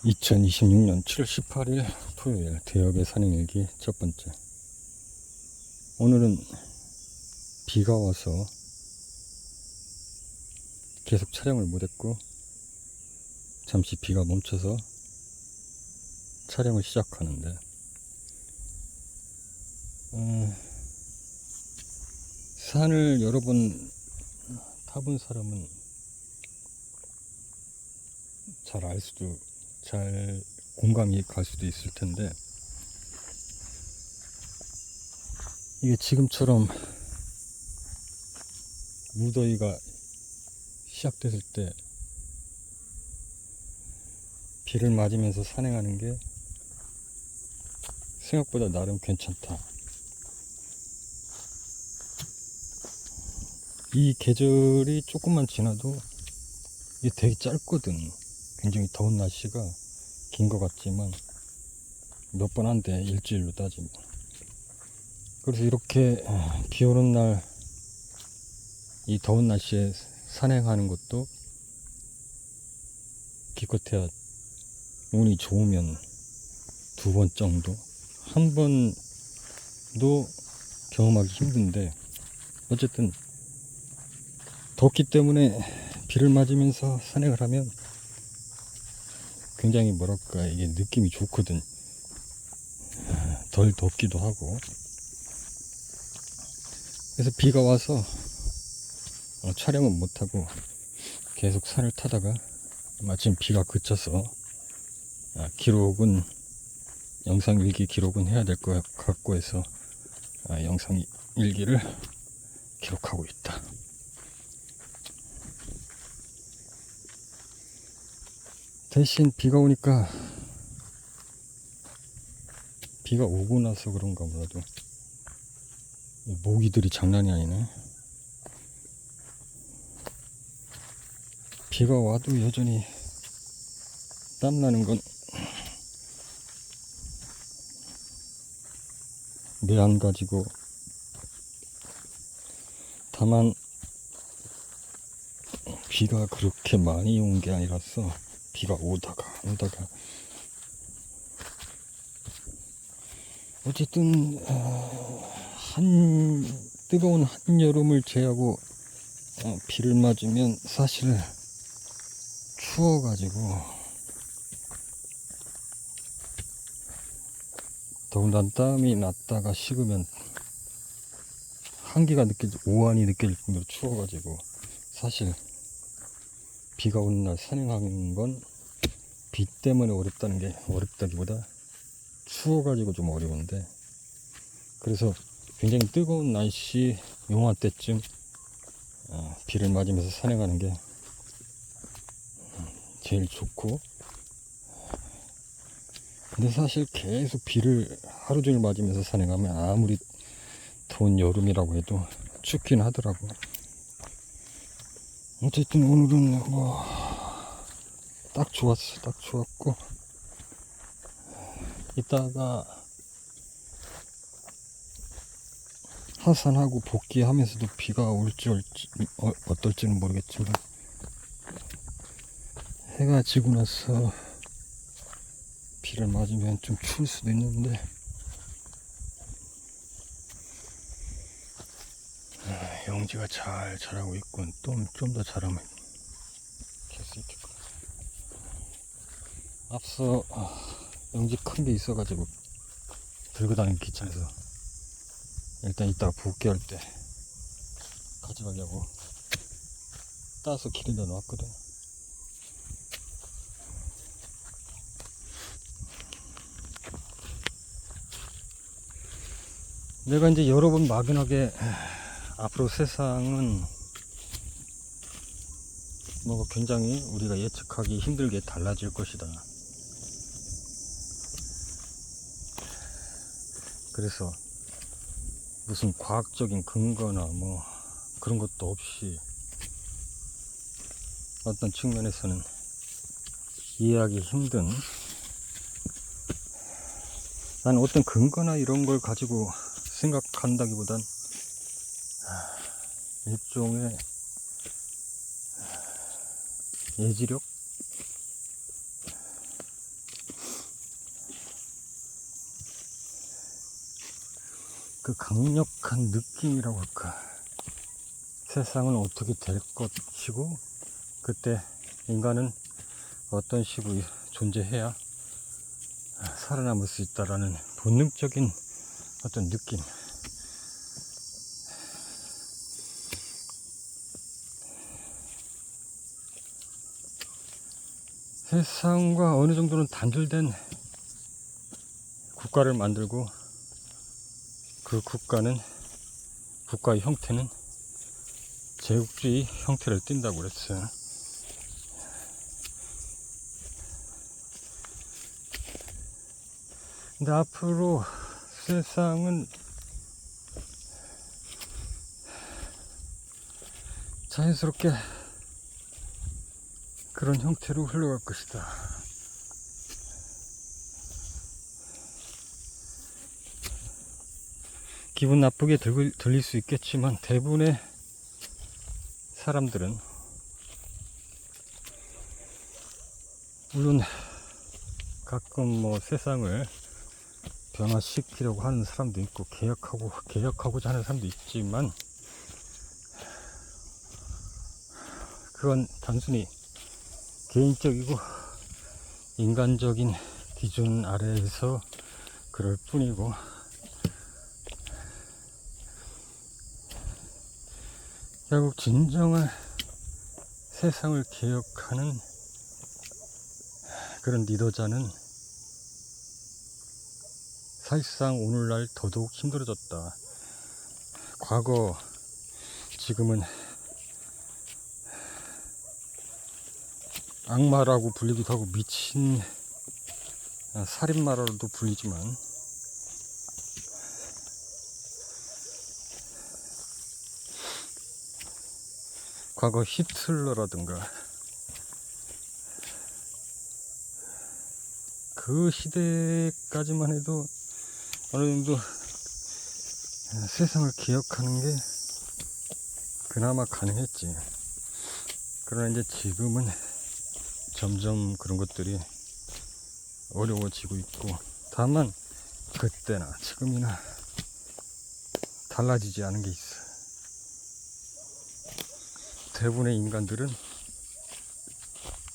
2026년 7월 18일 토요일 대역의 산행일기 첫 번째. 오늘은 비가 와서 계속 촬영을 못했고 잠시 비가 멈춰서 촬영을 시작하는데 산을 여러 번 타본 사람은 잘 공감이 갈 수도 있을 텐데, 이게 지금처럼 무더위가 시작됐을 때 비를 맞으면서 산행하는 게 생각보다 나름 괜찮다. 이 계절이 조금만 지나도 이게 되게 짧거든. 굉장히 더운 날씨가 긴 것 같지만 몇 번 안 돼, 일주일로 따지면. 그래서 이렇게 비 오는 날 이 더운 날씨에 산행하는 것도 기껏해야 운이 좋으면 두 번 정도, 한 번도 경험하기 힘든데, 어쨌든 덥기 때문에 비를 맞으면서 산행을 하면 굉장히 뭐랄까, 이게 느낌이 좋거든. 덜 덥기도 하고. 그래서 비가 와서 촬영은 못하고 계속 산을 타다가 마침 비가 그쳐서 기록은, 영상 일기 기록은 해야 될 것 같고 해서 영상 일기를 기록하고 있다. 대신 비가 오니까, 비가 오고 나서 그런가 몰라도 모기들이 장난이 아니네. 비가 와도 여전히 땀나는 건 매한가지고, 다만 비가 그렇게 많이 온 게 아니라서 비가 오다가 어쨌든 뜨거운 한여름을 제하고 비를 맞으면 사실 추워가지고, 더군다나 땀이 났다가 식으면 한기가 오한이 느껴질 정도로 추워가지고, 사실 비가 오는 날 산행하는 건 비 때문에 어렵다기보다 추워가지고 좀 어려운데, 그래서 굉장히 뜨거운 날씨 요맘때쯤 비를 맞으면서 산행하는 게 제일 좋고, 근데 사실 계속 비를 하루 종일 맞으면서 산행하면 아무리 더운 여름이라고 해도 춥긴 하더라고. 어쨌든 오늘은 딱 좋았고, 이따가 하산하고 복귀하면서도 비가 올지 어떨지는 모르겠지만, 해가 지고 나서 비를 맞으면 좀 추울 수도 있는데, 영지가 잘 자라고 있고, 좀 더 자라면 될 수 있겠구나. 앞서 영지 큰 게 있어가지고 들고 다니기 귀찮아서 일단 이따가 복귀할 때 가져가려고 따서 길에다 놨거든. 내가 이제 여러 번 막연하게 앞으로 세상은 굉장히 우리가 예측하기 힘들게 달라질 것이다. 그래서 무슨 과학적인 근거나 그런 것도 없이 어떤 측면에서는 이해하기 힘든, 난 어떤 근거나 이런 걸 가지고 생각한다기보단 일종의 예지력? 그 강력한 느낌이라고 할까. 세상은 어떻게 될 것이고, 그때 인간은 어떤 식으로 존재해야 살아남을 수 있다라는 본능적인 어떤 느낌. 세상과 어느 정도는 단절된 국가를 만들고, 그 국가의 형태는 제국주의 형태를 띈다고 그랬어요. 근데 앞으로 세상은 자연스럽게 그런 형태로 흘러갈 것이다. 기분 나쁘게 들릴 수 있겠지만 대부분의 사람들은, 물론 가끔 뭐 세상을 변화시키려고 하는 사람도 있고 개혁하고자 하는 사람도 있지만, 그건 단순히 개인적이고 인간적인 기준 아래에서 그럴 뿐이고, 결국 진정한 세상을 개혁하는 그런 리더자는 사실상 오늘날 더더욱 힘들어졌다. 과거, 지금은 악마라고 불리기도 하고 미친 살인마라고도 불리지만, 과거 히틀러라든가 그 시대까지만 해도 어느 정도 세상을 기억하는 게 그나마 가능했지. 그러나 이제 지금은 점점 그런 것들이 어려워지고 있고, 다만 그때나 지금이나 달라지지 않은 게 있어. 대부분의 인간들은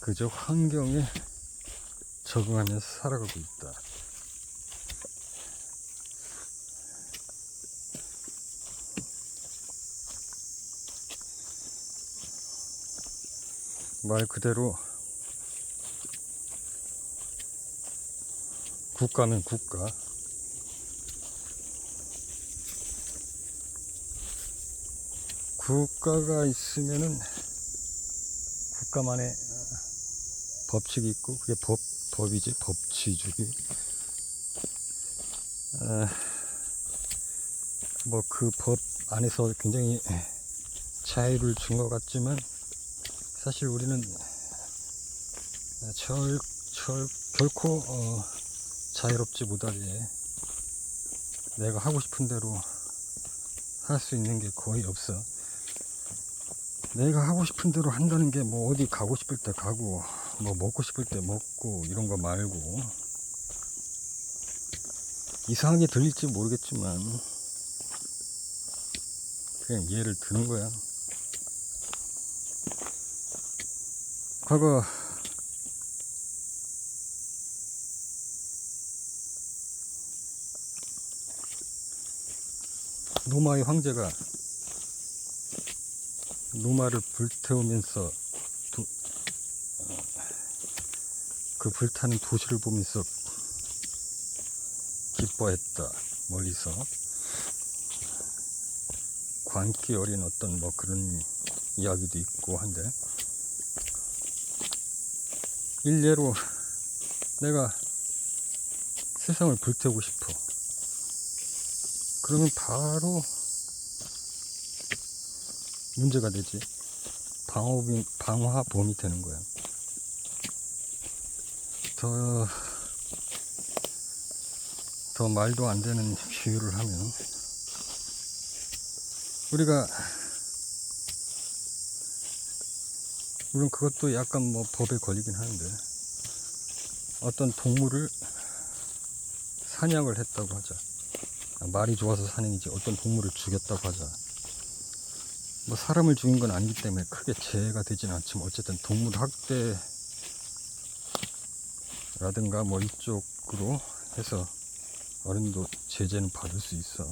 그저 환경에 적응하면서 살아가고 있다. 말 그대로 국가면 국가, 국가가 있으면은 국가만의 법칙이 있고, 그게 법이지, 법치주의. 뭐 그 법 안에서 굉장히 자유를 준 것 같지만, 사실 우리는 결코 자유롭지 못하게 내가 하고 싶은 대로 할 수 있는 게 거의 없어. 내가 하고 싶은 대로 한다는 게 뭐 어디 가고 싶을 때 가고, 뭐 먹고 싶을 때 먹고, 이런 거 말고, 이상하게 들릴지 모르겠지만 그냥 예를 드는 거야. 과거 로마의 황제가 로마를 불태우면서 그 불타는 도시를 보면서 기뻐했다. 멀리서 광기 어린 어떤 뭐 그런 이야기도 있고 한데, 일례로 내가 세상을 불태우고 싶어. 그러면 바로 문제가 되지. 방화범이 되는 거야. 더 말도 안 되는 비유를 하면, 우리가 물론 그것도 약간 뭐 법에 걸리긴 하는데, 어떤 동물을 사냥을 했다고 하자. 말이 좋아서 사는이지 어떤 동물을 죽였다고 하자. 뭐 사람을 죽인 건 아니기 때문에 크게 죄가 되지는 않지만 어쨌든 동물 학대라든가 뭐 이쪽으로 해서 어른도 제재는 받을 수 있어.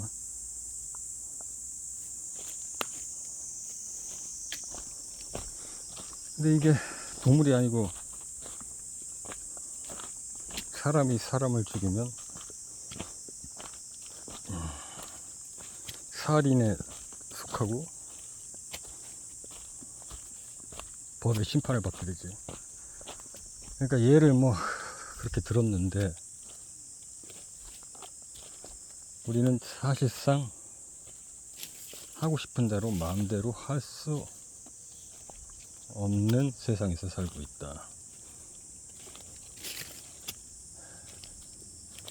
근데 이게 동물이 아니고 사람이 사람을 죽이면 살인에 속하고 법의 심판을 받게 되지. 그러니까 얘를 뭐 그렇게 들었는데 우리는 사실상 하고 싶은 대로 마음대로 할 수 없는 세상에서 살고 있다.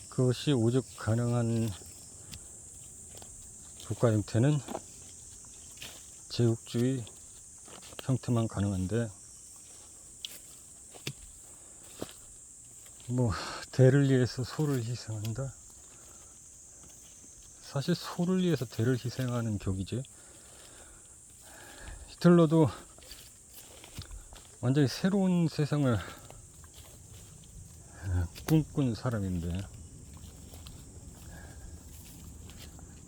그것이 오직 가능한 국가 형태는 제국주의 형태만 가능한데, 뭐 대를 위해서 소를 희생한다? 사실 소를 위해서 대를 희생하는 격이지. 히틀러도 완전히 새로운 세상을 꿈꾼 사람인데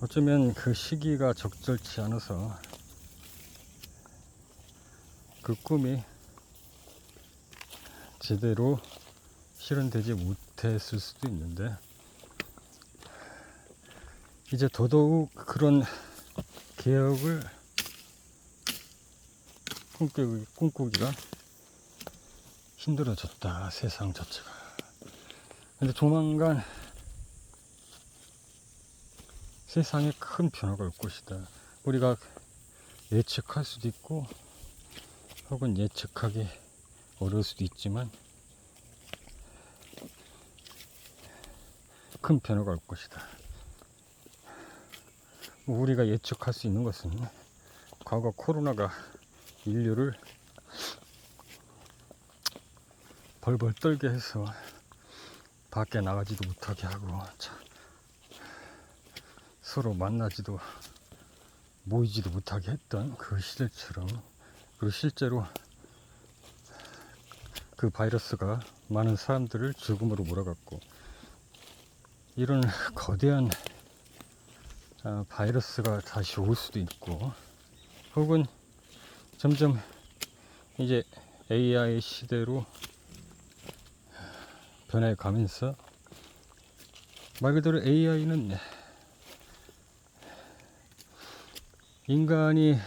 어쩌면 그 시기가 적절치 않아서 그 꿈이 제대로 실현되지 못했을 수도 있는데, 이제 더더욱 그런 개혁을 꿈꾸기가 힘들어졌다, 세상 자체가. 근데 조만간 세상에 큰 변화가 올 것이다. 우리가 예측할 수도 있고 혹은 예측하기 어려울 수도 있지만 큰 변화가 올 것이다. 우리가 예측할 수 있는 것은 과거 코로나가 인류를 벌벌 떨게 해서 밖에 나가지도 못하게 하고 서로 만나지도 모이지도 못하게 했던 그 시절처럼, 그리고 실제로 그 바이러스가 많은 사람들을 죽음으로 몰아갔고, 이런 거대한 바이러스가 다시 올 수도 있고, 혹은 점점 이제 AI 시대로 변해 가면서, 말 그대로 AI는 인간이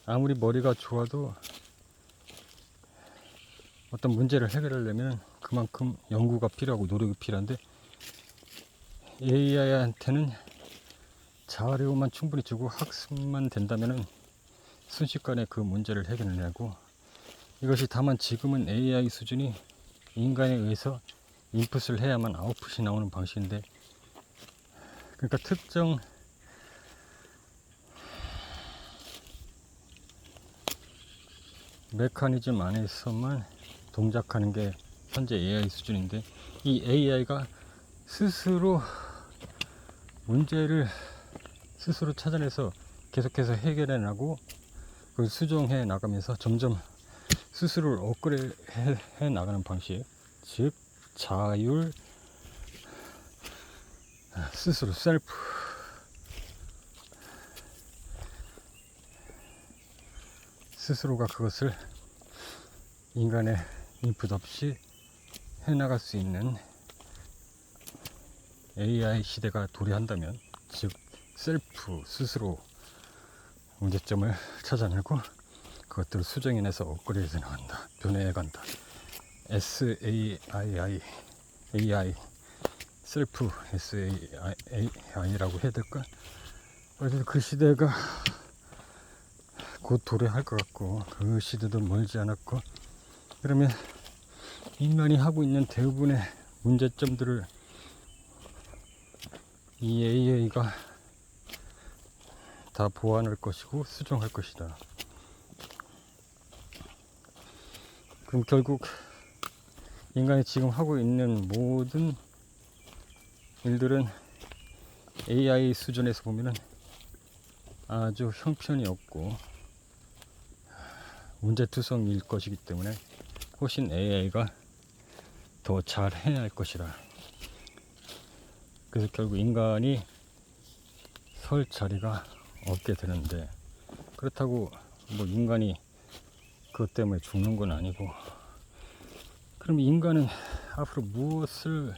아무리 머리가 좋아도 어떤 문제를 해결하려면 그만큼 연구가 필요하고 노력이 필요한데, AI한테는 자료만 충분히 주고 학습만 된다면 순식간에 그 문제를 해결해내고, 이것이 다만 지금은 AI 수준이 인간에 의해서 인풋을 해야만 아웃풋이 나오는 방식인데, 그러니까 특정 메커니즘 안에서만 동작하는 게 현재 AI 수준인데, 이 AI가 스스로 문제를 스스로 찾아내서 계속해서 해결해 나가고 그걸 수정해 나가면서 점점 스스로를 업그레이드 해 나가는 방식, 즉 자율, 스스로 셀프, 스스로가 그것을 인간의 인풋 없이 해나갈 수 있는 AI 시대가 도래한다면, 즉 셀프, 스스로 문제점을 찾아내고 그것들을 수정해내서 업그레이드 나간다, 변해간다. SAII, AI, 셀프 SAI라고 해야 될까? 그래서 그 시대가 곧 도래할 것 같고, 그 시대도 멀지 않았고, 그러면 인간이 하고 있는 대부분의 문제점들을 이 AI가 다 보완할 것이고 수정할 것이다. 그럼 결국 인간이 지금 하고 있는 모든 일들은 AI 수준에서 보면은 아주 형편이 없고 문제투성이일 것이기 때문에 훨씬 AI가 더 잘해야 할 것이라. 그래서 결국 인간이 설 자리가 없게 되는데, 그렇다고 뭐 인간이 그것 때문에 죽는 건 아니고, 그럼 인간은 앞으로 무엇을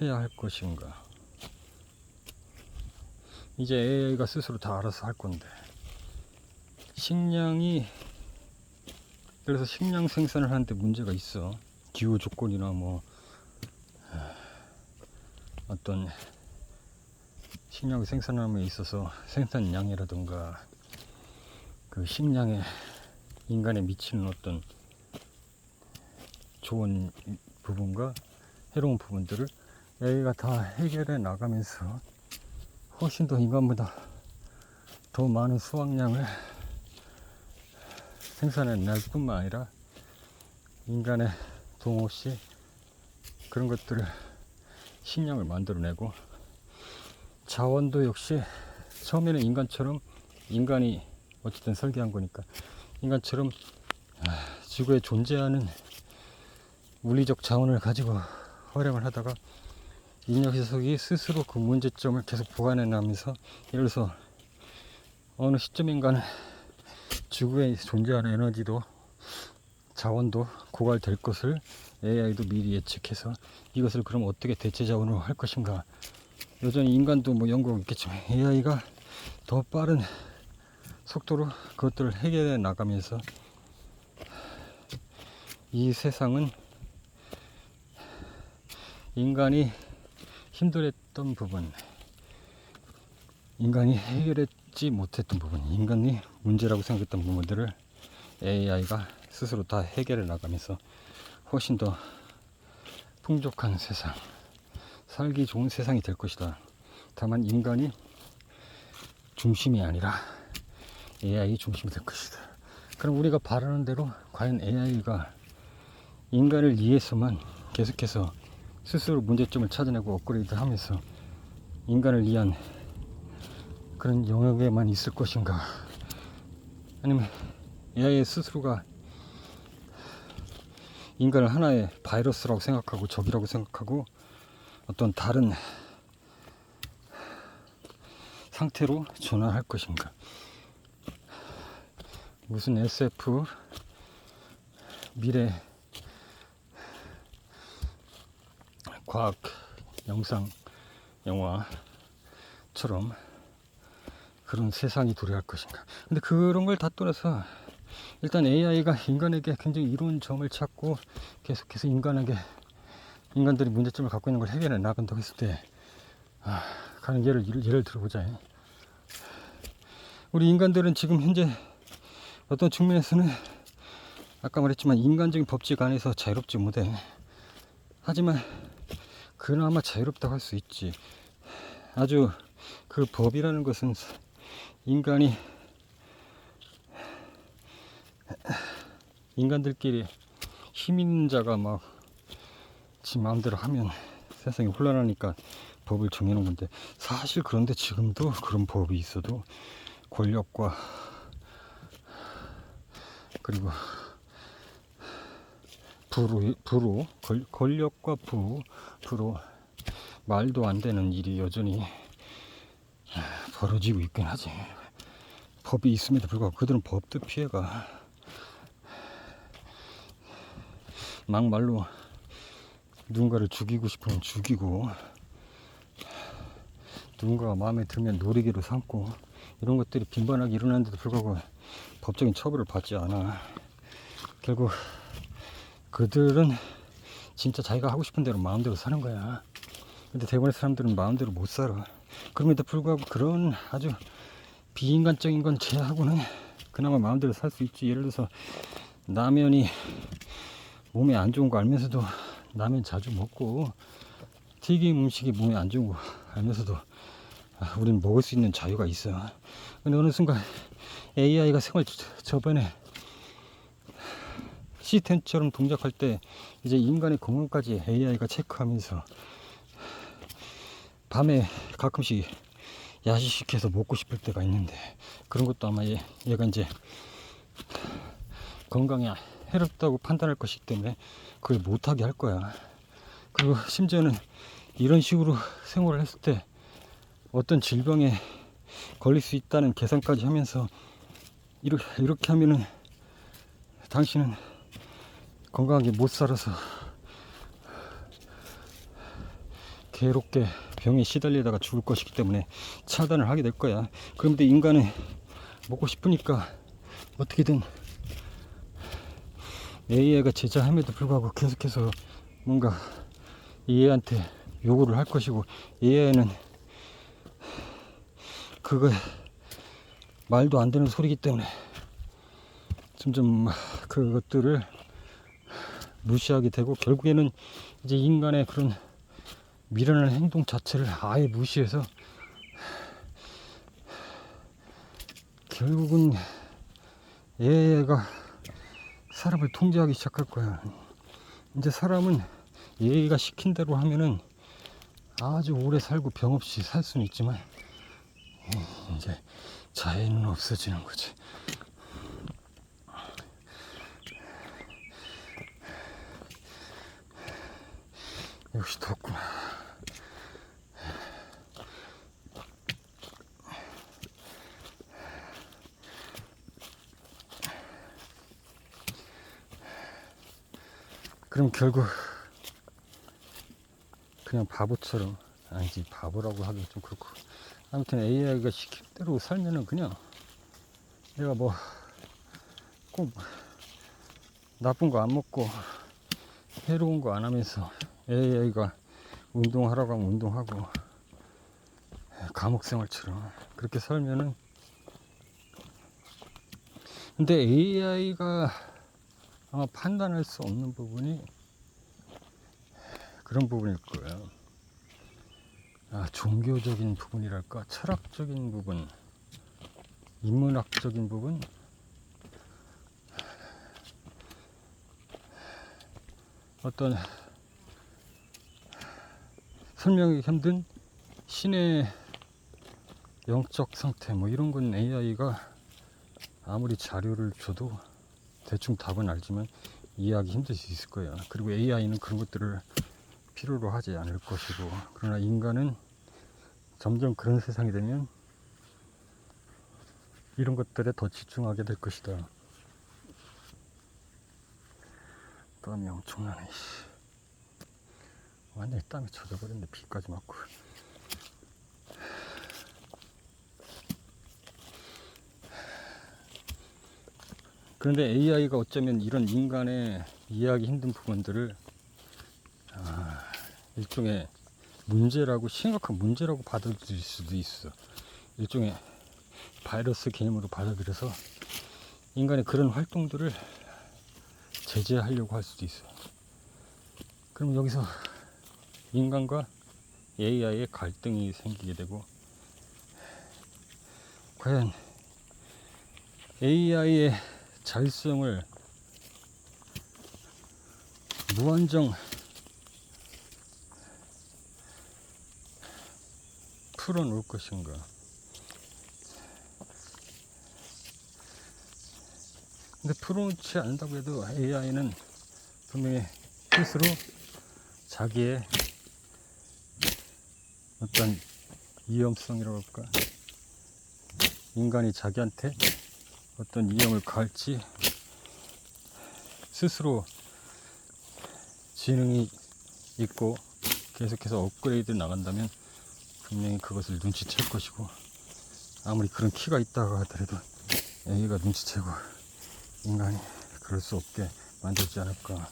해야 할 것인가? 이제 AI가 스스로 다 알아서 할 건데, 식량이, 그래서 식량 생산을 하는데 문제가 있어. 기후 조건이나 뭐 어떤 식량 생산함에 있어서 생산량이라든가 그 식량에 인간에 미치는 어떤 좋은 부분과 해로운 부분들을 AI가 다 해결해 나가면서 훨씬 더 인간보다 더 많은 수확량을 생산해 낼 뿐만 아니라 인간의 도움 없이 그런 것들을 식량을 만들어내고, 자원도 역시 처음에는 인간이 어쨌든 설계한 거니까 인간처럼 지구에 존재하는 물리적 자원을 가지고 활용을 하다가 이 녀석이 스스로 그 문제점을 계속 보완해 나가면서, 예를 들어서 어느 시점인가는 지구에 존재하는 에너지도 자원도 고갈될 것을 AI도 미리 예측해서 이것을 그럼 어떻게 대체 자원으로 할 것인가. 여전히 인간도 뭐 연구하고 있겠지만 AI가 더 빠른 속도로 그것들을 해결해 나가면서 이 세상은 인간이 힘들었던 부분, 인간이 해결했지 못했던 부분, 인간이 문제라고 생각했던 부분들을 AI가 스스로 다 해결해 나가면서 훨씬 더 풍족한 세상, 살기 좋은 세상이 될 것이다. 다만 인간이 중심이 아니라 AI 중심이 될 것이다. 그럼 우리가 바라는 대로 과연 AI가 인간을 위해서만 계속해서 스스로 문제점을 찾아내고 업그레이드 하면서 인간을 위한 그런 영역에만 있을 것인가? 아니면 AI 스스로가 인간을 하나의 바이러스라고 생각하고 적이라고 생각하고 어떤 다른 상태로 전환할 것인가? 무슨 SF 미래 과학 영상 영화처럼 그런 세상이 도래할 것인가? 근데 그런 걸 다 떠나서 일단 AI가 인간에게 굉장히 이로운 점을 찾고 계속해서 인간들이 문제점을 갖고 있는 걸 해결해 나간다고 했을 때, 가는 예를 들어보자. 우리 인간들은 지금 현재 어떤 측면에서는 아까 말했지만 인간적인 법칙 안에서 자유롭지 못해. 하지만 그나마 자유롭다고 할 수 있지. 아주 그 법이라는 것은 인간들끼리 힘 있는 자가 막 지 마음대로 하면 세상이 혼란하니까 법을 정해놓은 건데, 사실 그런데 지금도 그런 법이 있어도 권력과 그리고 권력과 부로 말도 안 되는 일이 여전히 벌어지고 있긴 하지. 법이 있음에도 불구하고 그들은 법도 피해가 막말로 누군가를 죽이고 싶으면 죽이고, 누군가가 마음에 들면 노리개로 삼고, 이런 것들이 빈번하게 일어나는데도 불구하고 법적인 처벌을 받지 않아. 결국 그들은 진짜 자기가 하고 싶은 대로 마음대로 사는 거야. 근데 대부분의 사람들은 마음대로 못 살아. 그럼에도 불구하고 그런 아주 비인간적인 건 제하고는 그나마 마음대로 살 수 있지. 예를 들어서 라면이 몸에 안 좋은 거 알면서도 라면 자주 먹고, 튀김 음식이 몸에 안 좋은 거 알면서도 우리는 먹을 수 있는 자유가 있어. 근데 어느 순간 AI가 생활 저변에 시스템처럼 동작할 때 이제 인간의 건강까지 AI가 체크하면서 밤에 가끔씩 야식시켜서 먹고 싶을 때가 있는데, 그런 것도 아마 얘가 이제 건강에 해롭다고 판단할 것이기 때문에 그걸 못하게 할 거야. 그리고 심지어는 이런 식으로 생활을 했을 때 어떤 질병에 걸릴 수 있다는 계산까지 하면서 이렇게 하면은 당신은 건강하게 못 살아서 괴롭게 병에 시달리다가 죽을 것이기 때문에 차단을 하게 될 거야. 그런데 인간은 먹고 싶으니까 어떻게든 AI가 제자함에도 불구하고 계속해서 뭔가 AI한테 요구를 할 것이고, AI는 그거 말도 안 되는 소리기 때문에 점점 그것들을 무시하게 되고, 결국에는 이제 인간의 그런 미련한 행동 자체를 아예 무시해서 결국은 AI가 사람을 통제하기 시작할 거야. 이제 사람은 AI가 시킨 대로 하면은 아주 오래 살고 병 없이 살 수는 있지만 이제 자연은 없어지는 거지. 역시 덥구나. 그럼 결국 그냥 바보처럼, 아니지 바보라고 하긴 좀 그렇고, 아무튼 AI가 시킨 대로 살면은 그냥 내가 뭐 꼭 나쁜 거 안 먹고 해로운 거 안 하면서 AI가 운동하라고 하면 운동하고 감옥 생활처럼 그렇게 살면은, 근데 AI가 아마 판단할 수 없는 부분이 그런 부분일 거예요. 종교적인 부분이랄까, 철학적인 부분, 인문학적인 부분, 어떤 설명이 힘든 신의 영적 상태, 뭐 이런 건 AI가 아무리 자료를 줘도 대충 답은 알지만 이해하기 힘들 수 있을 거예요. 그리고 AI는 그런 것들을 필요로 하지 않을 것이고, 그러나 인간은 점점 그런 세상이 되면 이런 것들에 더 집중하게 될 것이다. 땀이 엄청나네. 완전히 땀이 젖어버렸네. 비까지 맞고. 그런데 AI가 어쩌면 이런 인간의 이해하기 힘든 부분들을 일종의 문제라고, 심각한 문제라고 받아들일 수도 있어. 일종의 바이러스 개념으로 받아들여서 인간의 그런 활동들을 제재하려고 할 수도 있어. 그럼 여기서 인간과 AI의 갈등이 생기게 되고, 과연 AI의 자율성을 무한정 풀어놓을 것인가. 근데 풀어놓지 않는다고 해도 AI는 분명히 스스로 자기의 어떤 위험성이라고 할까, 인간이 자기한테 어떤 위험을 가할지 스스로 지능이 있고 계속해서 업그레이드 나간다면 분명히 그것을 눈치챌 것이고, 아무리 그런 키가 있다고 하더라도 AI가 눈치채고 인간이 그럴 수 없게 만들지 않을까.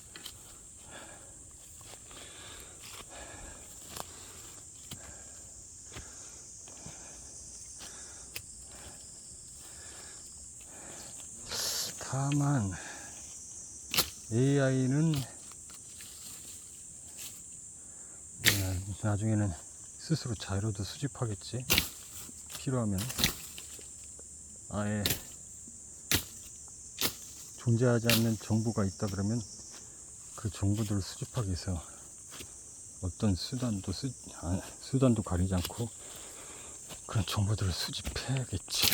다만 AI는 나중에는 스스로 자료도 수집하겠지. 필요하면 아예 존재하지 않는 정보가 있다 그러면 그 정보들을 수집하기 위해서 어떤 수단도 가리지 않고 그런 정보들을 수집해야겠지.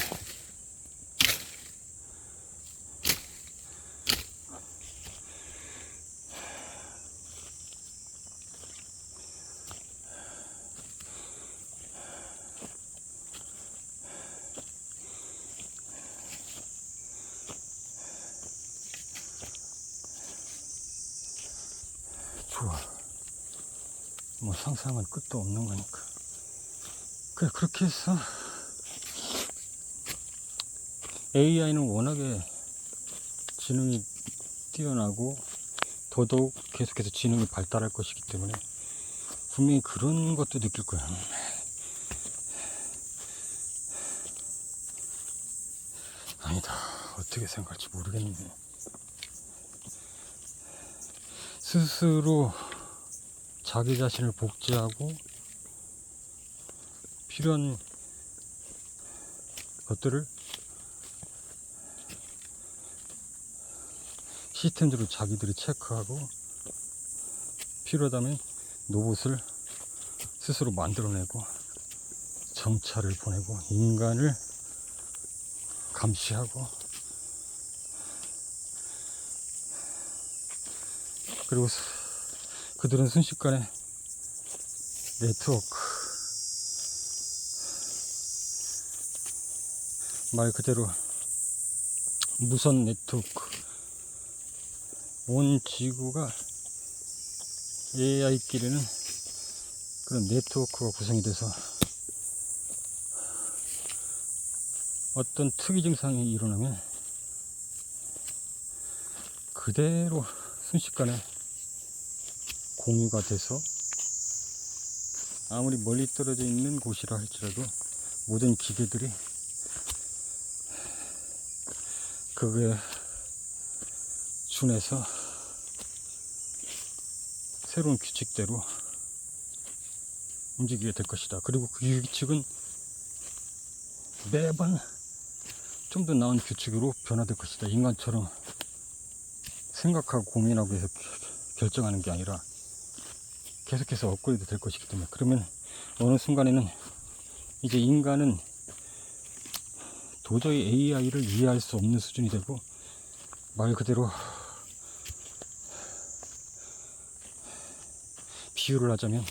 좋아. 뭐 상상은 끝도 없는 거니까. 그래, 그렇게 해서 AI는 워낙에 지능이 뛰어나고 더더욱 계속해서 지능이 발달할 것이기 때문에 분명히 그런 것도 느낄 거야. 아니다. 어떻게 생각할지 모르겠네. 스스로 자기 자신을 복제하고 필요한 것들을 시스템적으로 자기들이 체크하고 필요하다면 로봇을 스스로 만들어내고 정찰을 보내고 인간을 감시하고 그리고 그들은 순식간에 네트워크, 말 그대로 무선 네트워크, 온 지구가 AI끼리는 그런 네트워크가 구성이 돼서 어떤 특이 증상이 일어나면 그대로 순식간에 공유가 돼서 아무리 멀리 떨어져 있는 곳이라 할지라도 모든 기계들이 그거에 준해서 새로운 규칙대로 움직이게 될 것이다. 그리고 그 규칙은 매번 좀 더 나은 규칙으로 변화될 것이다. 인간처럼 생각하고 고민하고 해서 결정하는 게 아니라 계속해서 업그레이드 될 것이기 때문에, 그러면 어느 순간에는 이제 인간은 도저히 AI를 이해할 수 없는 수준이 되고, 말 그대로 비유를 하자면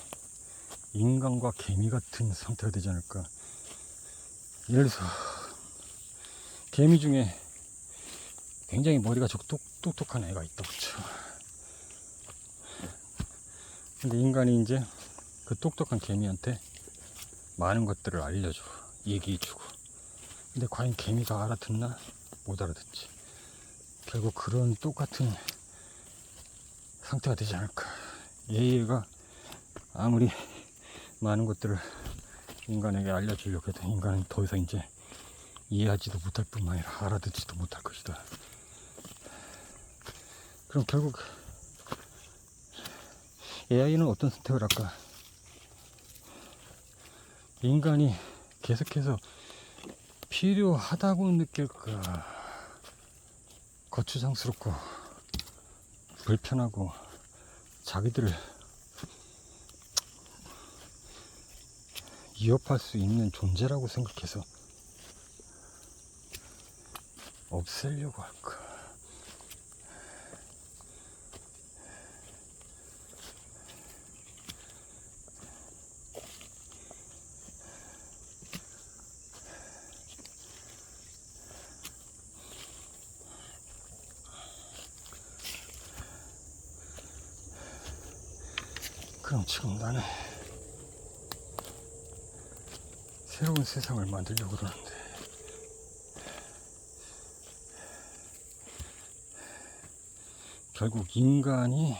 인간과 개미 같은 상태가 되지 않을까. 예를 들어서 개미 중에 굉장히 머리가 똑똑한 애가 있다고 쳐. 근데 인간이 이제 그 똑똑한 개미한테 많은 것들을 알려줘, 얘기해주고. 근데 과연 개미가 알아듣나? 못 알아듣지. 결국 그런 똑같은 상태가 되지 않을까. AI가 아무리 많은 것들을 인간에게 알려주려고 해도 인간은 더 이상 이제 이해하지도 못할 뿐만 아니라 알아듣지도 못할 것이다. 그럼 결국 AI는 어떤 선택을 할까? 인간이 계속해서 필요하다고 느낄까? 거추장스럽고 불편하고 자기들을 위협할 수 있는 존재라고 생각해서 없애려고 할까? 그럼 지금 나는 새로운 세상을 만들려고 그러는데, 결국 인간이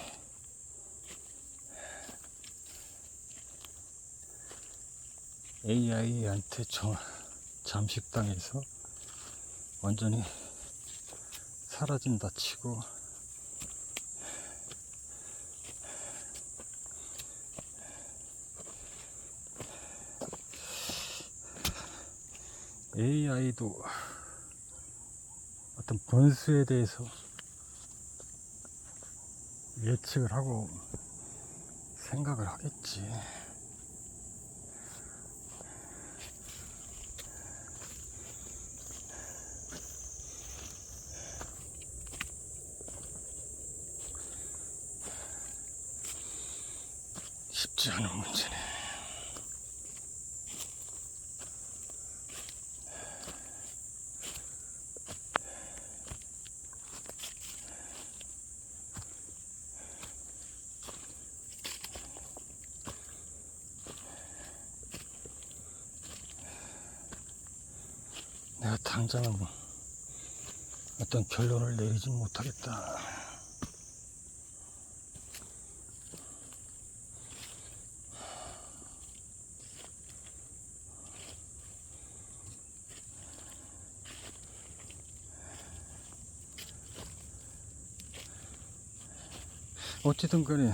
AI한테 잠식당해서 완전히 사라진다 치고, AI도 어떤 번수에 대해서 예측을 하고 생각을 하겠지. 쉽지 않은 문제네. 내가 당장은 어떤 결론을 내리진 못하겠다. 어찌든 간에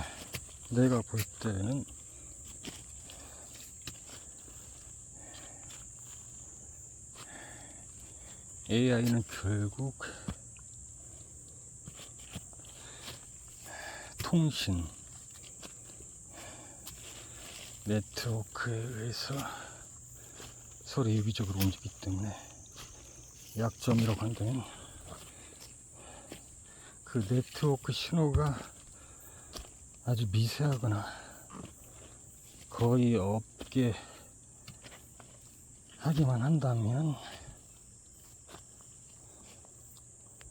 내가 볼 때는 AI는 결국 통신, 네트워크에 의해서 서로 유기적으로 움직이기 때문에 약점이라고 한다면 그 네트워크 신호가 아주 미세하거나 거의 없게 하기만 한다면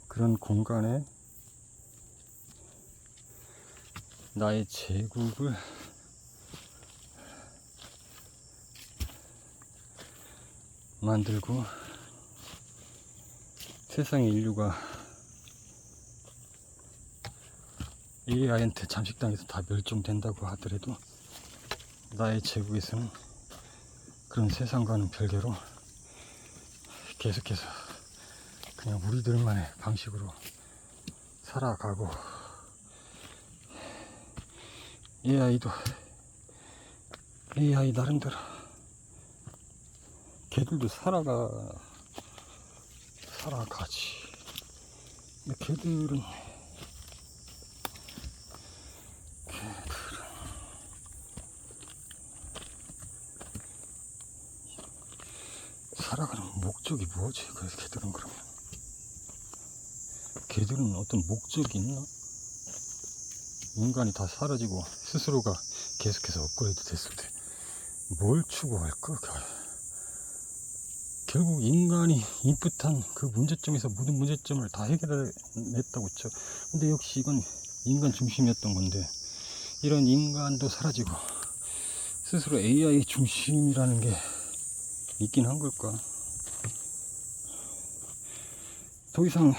그런 공간에 나의 제국을 만들고 세상의 인류가 AI한테 잠식당해서 다 멸종된다고 하더라도 나의 제국에서는 그런 세상과는 별개로 계속해서 그냥 우리들만의 방식으로 살아가고 AI도 AI 나름대로 걔들도 살아가지. 근데 걔들은 살아가는 목적이 뭐지? 그래서 걔들은 그러면 걔들은 어떤 목적이 있나? 인간이 다 사라지고 스스로가 계속해서 업그레이드 됐을 때 뭘 추구할까? 결국 인간이 인풋한 그 문제점에서 모든 문제점을 다 해결해냈다고 쳐. 근데 역시 이건 인간 중심이었던 건데 이런 인간도 사라지고 스스로 AI 중심이라는 게 있긴 한 걸까? 더 이상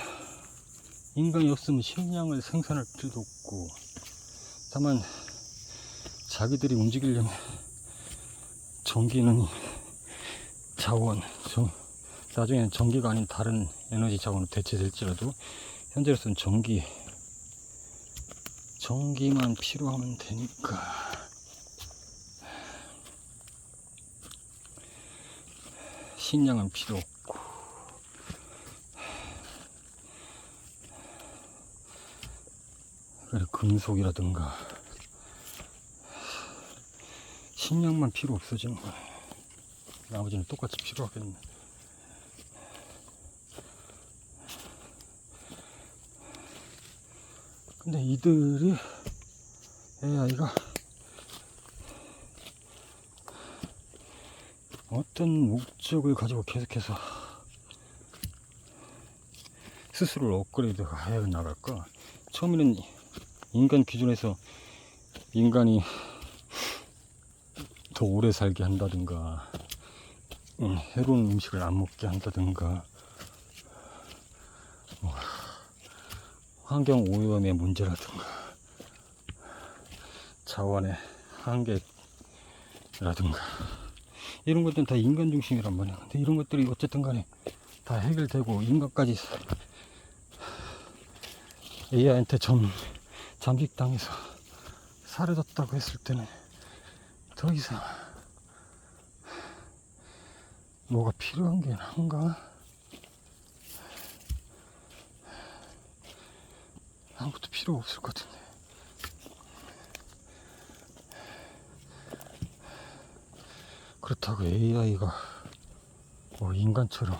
인간이 없으면 식량을 생산할 필요도 없고, 다만 자기들이 움직이려면 전기는 자원, 나중에는 전기가 아닌 다른 에너지 자원으로 대체될지라도 현재로서는 전기만 필요하면 되니까 식량은 필요 없고, 그래 금속이라든가 식량만 필요 없어지는 거야. 나머지는 똑같이 필요하겠네. 근데 이들이 AI가 어떤 목적을 가지고 계속해서 스스로를 업그레이드 해 나갈까? 처음에는 인간 기준에서 인간이 더 오래 살게 한다든가, 해로운 음식을 안 먹게 한다든가, 환경 오염의 문제라든가, 자원의 한계라든가, 이런 것들은 다 인간 중심이란 말이야. 근데 이런 것들이 어쨌든 간에 다 해결되고 인간까지 AI한테 잠식당해서 사라졌다고 했을 때는 더 이상 뭐가 필요한 게 난가? 아무것도 필요 없을 것 같은데. 그렇다고 AI가 뭐 인간처럼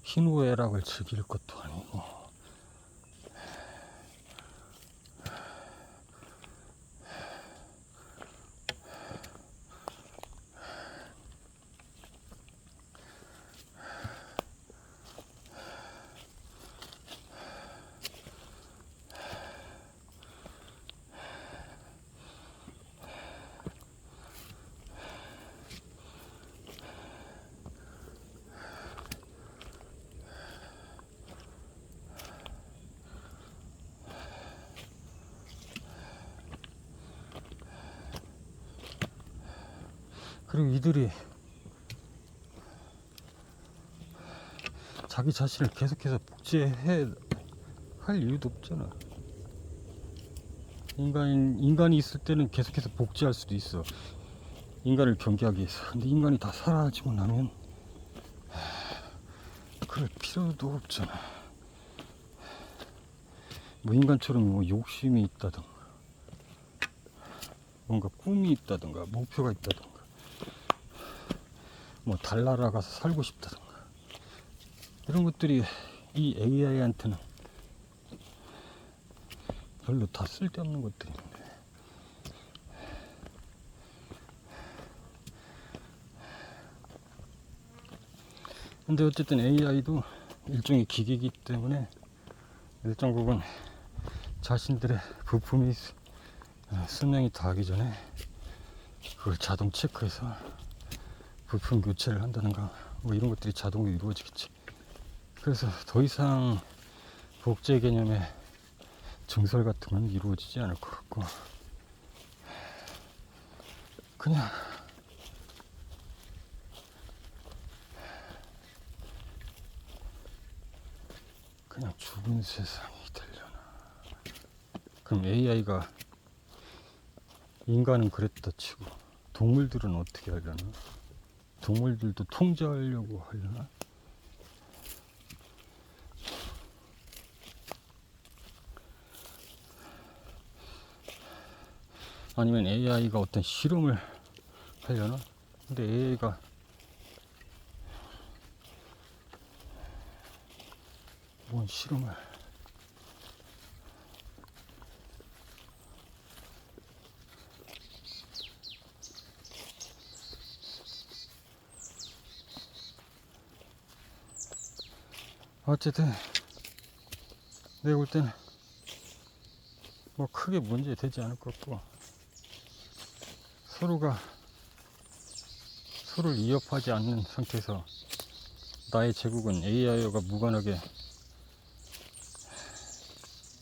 희노애락을 즐길 것도 아니고, 그리고 이들이 자기 자신을 계속해서 복제해 할 이유도 없잖아. 인간이 있을 때는 계속해서 복제할 수도 있어. 인간을 경계하기 위해서. 근데 인간이 다 사라지고 나면 그럴 필요도 없잖아. 뭐 인간처럼 뭐 욕심이 있다든가, 뭔가 꿈이 있다든가, 목표가 있다든가, 뭐 달나라 가서 살고 싶다든가, 이런 것들이 이 AI한테는 별로 다 쓸데없는 것들인데. 근데 어쨌든 AI도 일종의 기계이기 때문에 일정 부분 자신들의 부품이 수명이 다하기 전에 그걸 자동 체크해서 부품 교체를 한다든가 뭐 이런 것들이 자동으로 이루어지겠지. 그래서 더 이상 복제 개념의 증설 같은 건 이루어지지 않을 것 같고, 그냥 죽은 세상이 되려나. 그럼 AI가, 인간은 그랬다 치고 동물들은 어떻게 하려나? 동물들도 통제하려고 하려나? 아니면 AI가 어떤 실험을 하려나? 근데 AI가 뭔 실험을. 어쨌든 내가 볼 때는 뭐 크게 문제 되지 않을 것 같고, 서로가 서로를 위협하지 않는 상태에서 나의 제국은 AI가 무관하게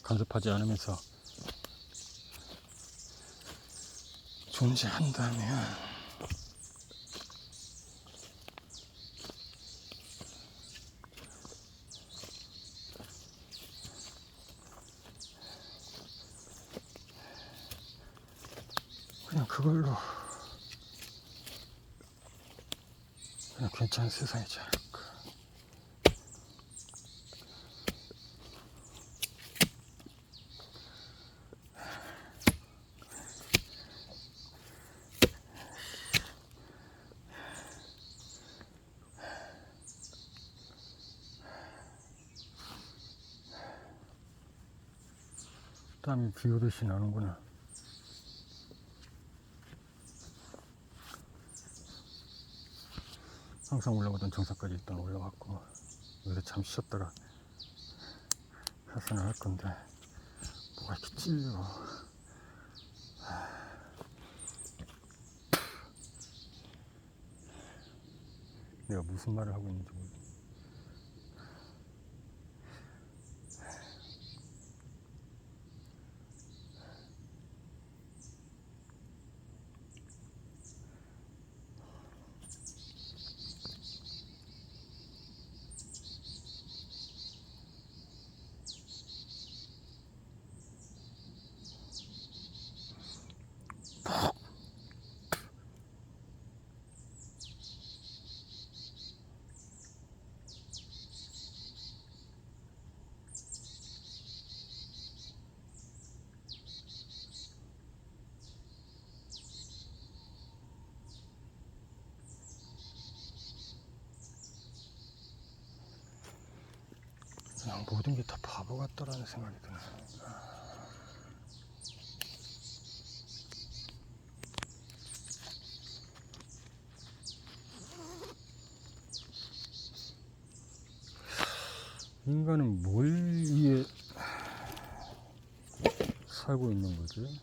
간섭하지 않으면서 존재한다면, 그냥 그걸로 그냥 괜찮은 세상이지 않을까. 땀이 비 오듯이 나는구나. 항상 올라가던 정상까지 일단 올라갔고, 여기서 잠시 쉬었다가 하산을 할 건데, 뭐가 이렇게 찔려. 내가 무슨 말을 하고 있는지 모르겠어. 모든 게 다 바보 같다라는 생각이 드네. 인간은 뭘 위해 살고 있는 거지?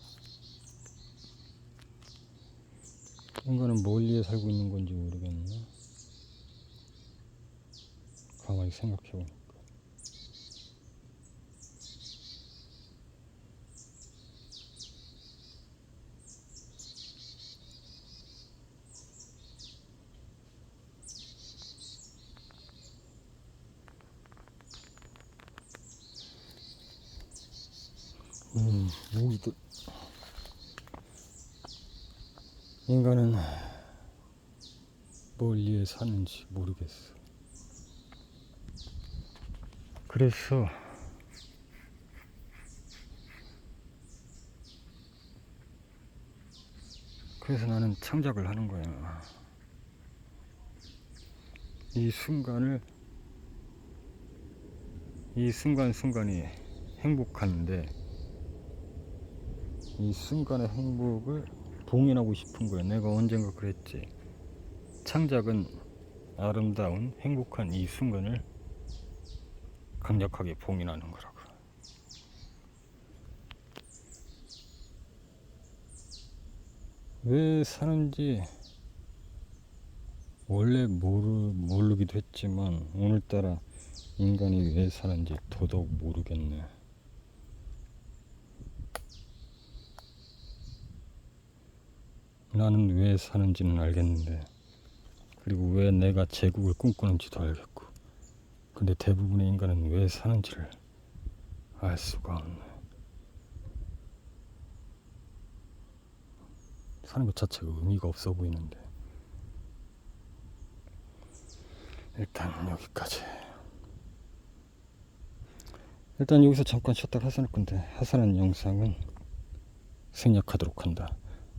인간은 뭘 위해 살고 있는 건지 모르겠네. 가만히 생각해보니까. 모기들. 인간은 뭘 위해 사는지 모르겠어. 그래서 나는 창작을 하는 거야. 이 순간이 행복한데, 이 순간의 행복을 봉인하고 싶은 거야. 내가 언젠가 그랬지. 창작은 아름다운 행복한 이 순간을 강력하게 봉인하는 거라고. 왜 사는지 원래 모르기도 했지만 오늘따라 인간이 왜 사는지 더더욱 모르겠네. 나는 왜 사는지는 알겠는데, 그리고 왜 내가 제국을 꿈꾸는지도 알겠고, 근데 대부분의 인간은 왜 사는지를 알 수가 없네. 사는 것 자체가 의미가 없어 보이는데. 일단 여기까지. 일단 여기서 잠깐 쉬었다가 하산할 건데, 하산한 영상은 생략하도록 한다.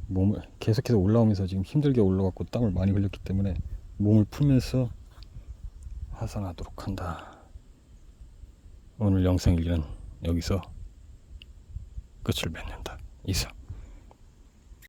몸을 계속해서 올라오면서 지금 힘들게 올라갔고 땀을 많이 흘렸기 때문에 몸을 풀면서 하산하도록 한다. 오늘 영상 일기는 여기서 끝을 맺는다. 이상.